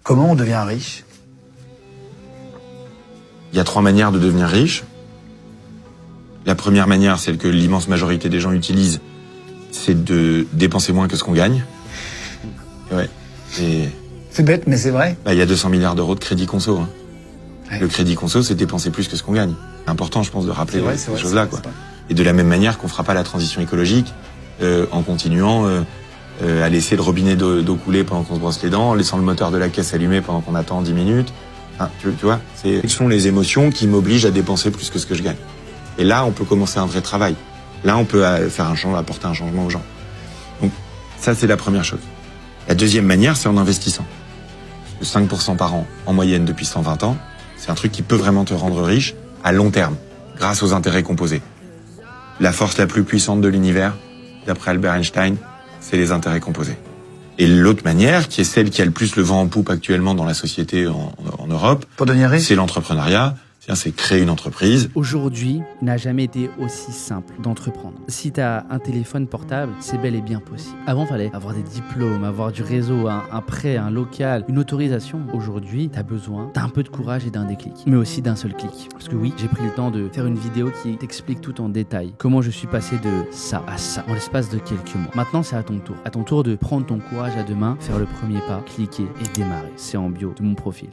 Comment on devient riche? Il y a 3 manières de devenir riche. La première manière, celle que l'immense majorité des gens utilisent, c'est de dépenser moins que ce qu'on gagne. Ouais. Et C'est bête, mais c'est vrai. il y a 200 milliards d'euros de crédit conso. Hein. Ouais. Le crédit conso, c'est dépenser plus que ce qu'on gagne. C'est important, je pense, de rappeler ces choses-là, quoi. C'est vrai. Et de la même manière qu'on fera pas la transition écologique en continuant à laisser le robinet d'eau couler pendant qu'on se brosse les dents, en laissant le moteur de la caisse allumé pendant qu'on attend 10 minutes. Hein, tu vois, ce sont les émotions qui m'obligent à dépenser plus que ce que je gagne. Et là, on peut commencer un vrai travail. Là, on peut faire apporter un changement aux gens. Donc, ça, c'est la première chose. La deuxième manière, c'est en investissant. 5% par an, en moyenne, depuis 120 ans, c'est un truc qui peut vraiment te rendre riche à long terme, grâce aux intérêts composés. La force la plus puissante de l'univers, d'après Albert Einstein, c'est les intérêts composés. Et l'autre manière, qui est celle qui a le plus le vent en poupe actuellement dans la société en Europe, Pour devenir riche, c'est l'entrepreneuriat. C'est créer une entreprise. Aujourd'hui n'a jamais été aussi simple d'entreprendre. Si tu as un téléphone portable, c'est bel et bien possible. Avant, il fallait avoir des diplômes, avoir du réseau, un prêt, un local, une autorisation. Aujourd'hui, tu as besoin d'un peu de courage et d'un déclic, mais aussi d'un seul clic. Parce que oui, j'ai pris le temps de faire une vidéo qui t'explique tout en détail. Comment je suis passé de ça à ça en l'espace de quelques mois. Maintenant, c'est à ton tour. À ton tour de prendre ton courage à deux mains, faire le premier pas, cliquer et démarrer. C'est en bio de mon profil.